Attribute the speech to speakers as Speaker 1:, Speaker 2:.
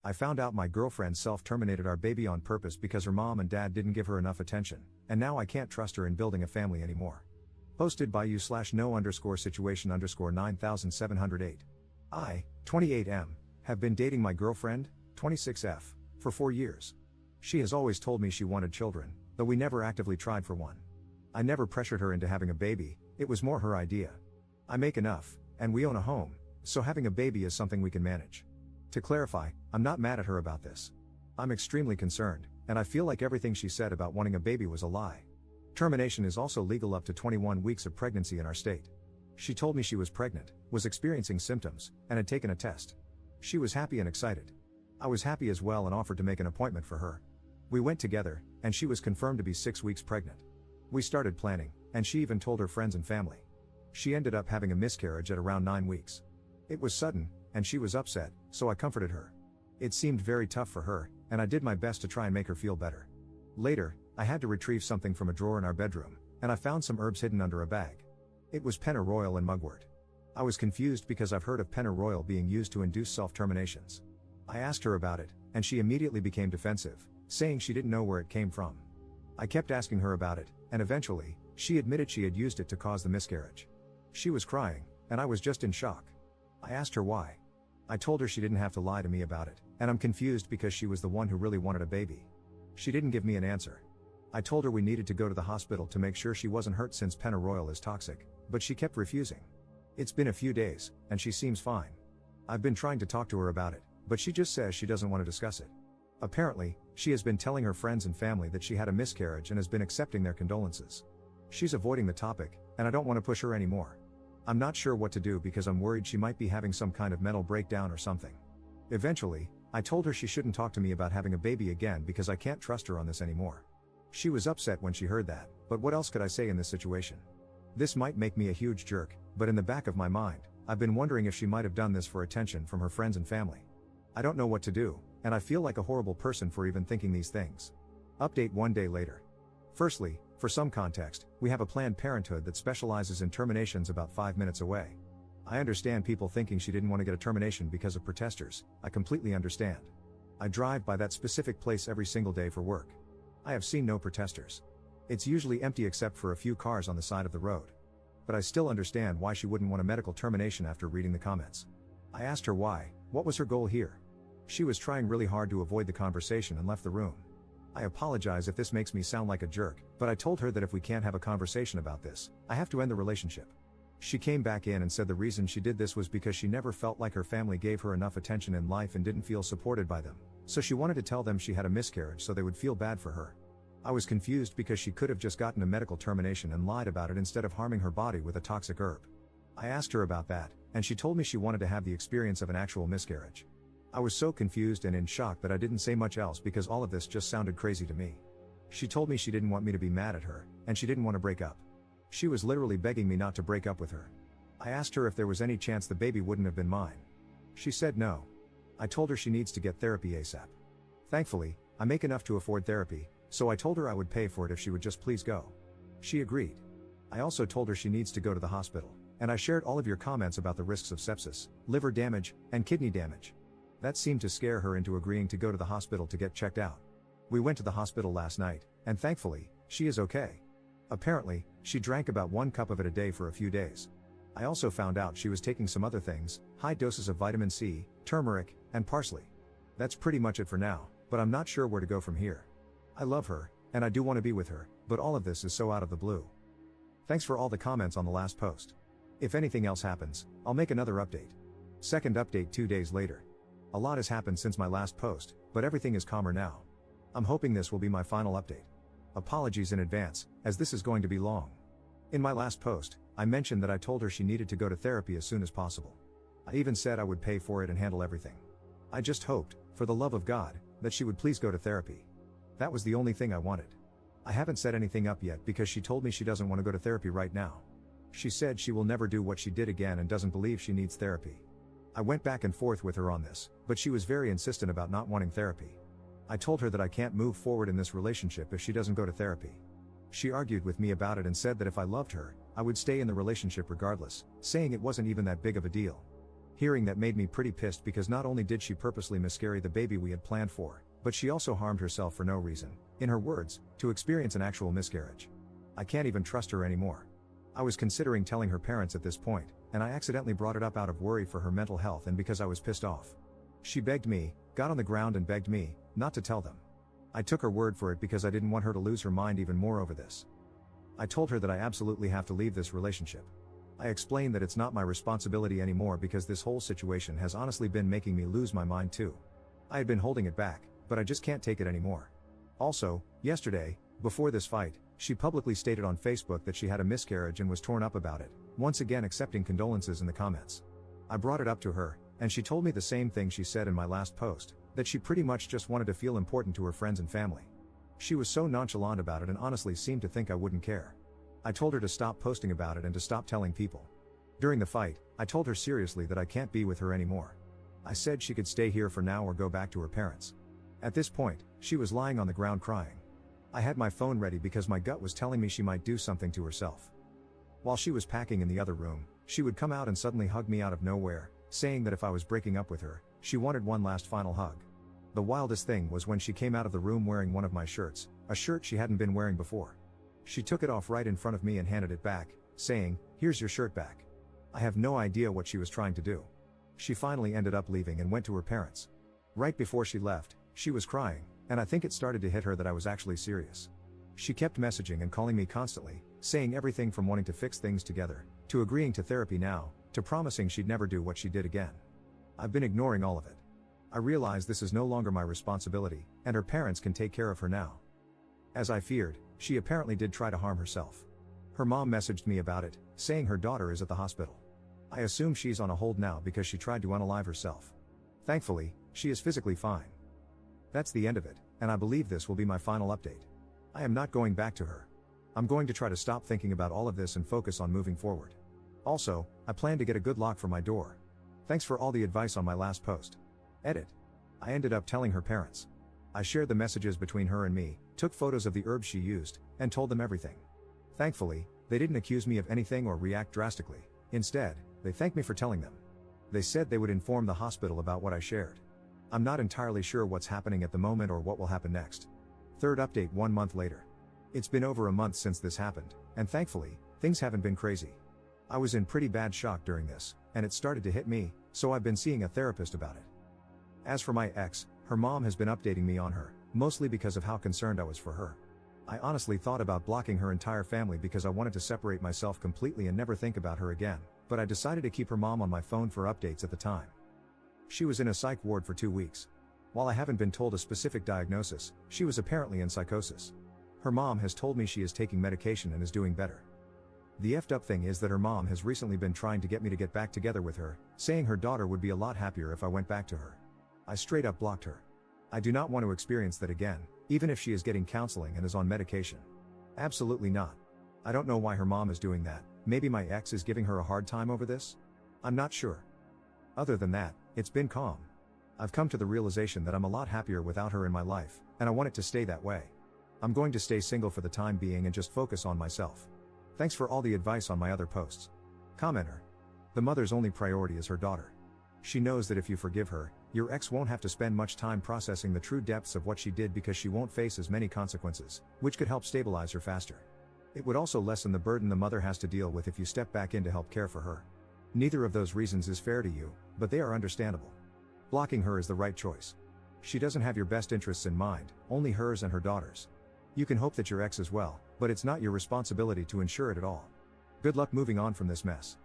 Speaker 1: I found out my girlfriend self-terminated our baby on purpose because her mom and dad didn't give her enough attention, and now I can't trust her in building a family anymore. Posted by you/no_situation_9708. I, 28M, have been dating my girlfriend, 26F, for 4 years. She has always told me she wanted children, though we never actively tried for one. I never pressured her into having a baby, it was more her idea. I make enough, and we own a home, so having a baby is something we can manage. To clarify, I'm not mad at her about this. I'm extremely concerned, and I feel like everything she said about wanting a baby was a lie. Termination is also legal up to 21 weeks of pregnancy in our state. She told me she was pregnant, was experiencing symptoms, and had taken a test. She was happy and excited. I was happy as well and offered to make an appointment for her. We went together, and she was confirmed to be 6 weeks pregnant. We started planning, and she even told her friends and family. She ended up having a miscarriage at around 9 weeks. It was sudden, and she was upset, so I comforted her. It seemed very tough for her, and I did my best to try and make her feel better. Later, I had to retrieve something from a drawer in our bedroom, and I found some herbs hidden under a bag. It was pennyroyal and mugwort. I was confused because I've heard of pennyroyal being used to induce self-terminations. I asked her about it, and she immediately became defensive, saying she didn't know where it came from. I kept asking her about it, and eventually, she admitted she had used it to cause the miscarriage. She was crying, and I was just in shock. I asked her why. I told her she didn't have to lie to me about it, and I'm confused because she was the one who really wanted a baby. She didn't give me an answer. I told her we needed to go to the hospital to make sure she wasn't hurt since pennyroyal is toxic, but she kept refusing. It's been a few days, and she seems fine. I've been trying to talk to her about it, but she just says she doesn't want to discuss it. Apparently, she has been telling her friends and family that she had a miscarriage and has been accepting their condolences. She's avoiding the topic, and I don't want to push her anymore. I'm not sure what to do because I'm worried she might be having some kind of mental breakdown or something. Eventually, I told her she shouldn't talk to me about having a baby again because I can't trust her on this anymore. She was upset when she heard that, but what else could I say in this situation? This might make me a huge jerk, but in the back of my mind, I've been wondering if she might have done this for attention from her friends and family. I don't know what to do, and I feel like a horrible person for even thinking these things. Update 1 day later. Firstly, for some context, we have a Planned Parenthood that specializes in terminations about 5 minutes away. I understand people thinking she didn't want to get a termination because of protesters. I completely understand. I drive by that specific place every single day for work. I have seen no protesters. It's usually empty except for a few cars on the side of the road. But I still understand why she wouldn't want a medical termination after reading the comments. I asked her why, what was her goal here? She was trying really hard to avoid the conversation and left the room. I apologize if this makes me sound like a jerk, but I told her that if we can't have a conversation about this, I have to end the relationship. She came back in and said the reason she did this was because she never felt like her family gave her enough attention in life and didn't feel supported by them, so she wanted to tell them she had a miscarriage so they would feel bad for her. I was confused because she could have just gotten a medical termination and lied about it instead of harming her body with a toxic herb. I asked her about that, and she told me she wanted to have the experience of an actual miscarriage. I was so confused and in shock that I didn't say much else because all of this just sounded crazy to me. She told me she didn't want me to be mad at her, and she didn't want to break up. She was literally begging me not to break up with her. I asked her if there was any chance the baby wouldn't have been mine. She said no. I told her she needs to get therapy ASAP. Thankfully, I make enough to afford therapy, so I told her I would pay for it if she would just please go. She agreed. I also told her she needs to go to the hospital, and I shared all of your comments about the risks of sepsis, liver damage, and kidney damage. That seemed to scare her into agreeing to go to the hospital to get checked out. We went to the hospital last night, and thankfully, she is okay. Apparently, she drank about 1 cup of it a day for a few days. I also found out she was taking some other things, high doses of vitamin C, turmeric, and parsley. That's pretty much it for now, but I'm not sure where to go from here. I love her, and I do want to be with her, but all of this is so out of the blue. Thanks for all the comments on the last post. If anything else happens, I'll make another update. Second update 2 days later. A lot has happened since my last post, but everything is calmer now. I'm hoping this will be my final update. Apologies in advance, as this is going to be long. In my last post, I mentioned that I told her she needed to go to therapy as soon as possible. I even said I would pay for it and handle everything. I just hoped, for the love of God, that she would please go to therapy. That was the only thing I wanted. I haven't set anything up yet because she told me she doesn't want to go to therapy right now. She said she will never do what she did again and doesn't believe she needs therapy. I went back and forth with her on this, but she was very insistent about not wanting therapy. I told her that I can't move forward in this relationship if she doesn't go to therapy. She argued with me about it and said that if I loved her, I would stay in the relationship regardless, saying it wasn't even that big of a deal. Hearing that made me pretty pissed because not only did she purposely miscarry the baby we had planned for, but she also harmed herself for no reason, in her words, to experience an actual miscarriage. I can't even trust her anymore. I was considering telling her parents at this point, and I accidentally brought it up out of worry for her mental health and because I was pissed off. She begged me, got on the ground and begged me, not to tell them. I took her word for it because I didn't want her to lose her mind even more over this. I told her that I absolutely have to leave this relationship. I explained that it's not my responsibility anymore because this whole situation has honestly been making me lose my mind too. I had been holding it back, but I just can't take it anymore. Also, yesterday, before this fight, she publicly stated on Facebook that she had a miscarriage and was torn up about it, once again accepting condolences in the comments. I brought it up to her, and she told me the same thing she said in my last post, that she pretty much just wanted to feel important to her friends and family. She was so nonchalant about it and honestly seemed to think I wouldn't care. I told her to stop posting about it and to stop telling people. During the fight, I told her seriously that I can't be with her anymore. I said she could stay here for now or go back to her parents. At this point, she was lying on the ground crying. I had my phone ready because my gut was telling me she might do something to herself. While she was packing in the other room, she would come out and suddenly hug me out of nowhere, saying that if I was breaking up with her, she wanted one last final hug. The wildest thing was when she came out of the room wearing one of my shirts, a shirt she hadn't been wearing before. She took it off right in front of me and handed it back, saying, "Here's your shirt back." I have no idea what she was trying to do. She finally ended up leaving and went to her parents. Right before she left, she was crying, and I think it started to hit her that I was actually serious. She kept messaging and calling me constantly, saying everything from wanting to fix things together, to agreeing to therapy now, to promising she'd never do what she did again. I've been ignoring all of it. I realize this is no longer my responsibility, and her parents can take care of her now. As I feared, she apparently did try to harm herself. Her mom messaged me about it, saying her daughter is at the hospital. I assume she's on a hold now because she tried to unalive herself. Thankfully, she is physically fine. That's the end of it, and I believe this will be my final update. I am not going back to her. I'm going to try to stop thinking about all of this and focus on moving forward. Also, I plan to get a good lock for my door. Thanks for all the advice on my last post. Edit. I ended up telling her parents. I shared the messages between her and me, took photos of the herbs she used, and told them everything. Thankfully, they didn't accuse me of anything or react drastically. Instead, they thanked me for telling them. They said they would inform the hospital about what I shared. I'm not entirely sure what's happening at the moment or what will happen next. Third update 1 month later. It's been over a month since this happened, and thankfully, things haven't been crazy. I was in pretty bad shock during this, and it started to hit me, so I've been seeing a therapist about it. As for my ex, her mom has been updating me on her, mostly because of how concerned I was for her. I honestly thought about blocking her entire family because I wanted to separate myself completely and never think about her again, but I decided to keep her mom on my phone for updates at the time. She was in a psych ward for 2 weeks. While I haven't been told a specific diagnosis, she was apparently in psychosis. Her mom has told me she is taking medication and is doing better. The effed up thing is that her mom has recently been trying to get me to get back together with her, saying her daughter would be a lot happier if I went back to her. I straight up blocked her. I do not want to experience that again, even if she is getting counseling and is on medication. Absolutely not. I don't know why her mom is doing that. Maybe my ex is giving her a hard time over this? I'm not sure. Other than that, it's been calm. I've come to the realization that I'm a lot happier without her in my life, and I want it to stay that way. I'm going to stay single for the time being and just focus on myself. Thanks for all the advice on my other posts. Commenter. The mother's only priority is her daughter. She knows that if you forgive her, your ex won't have to spend much time processing the true depths of what she did because she won't face as many consequences, which could help stabilize her faster. It would also lessen the burden the mother has to deal with if you step back in to help care for her. Neither of those reasons is fair to you, but they are understandable. Blocking her is the right choice. She doesn't have your best interests in mind, only hers and her daughter's. You can hope that your ex is well, but it's not your responsibility to ensure it at all. Good luck moving on from this mess.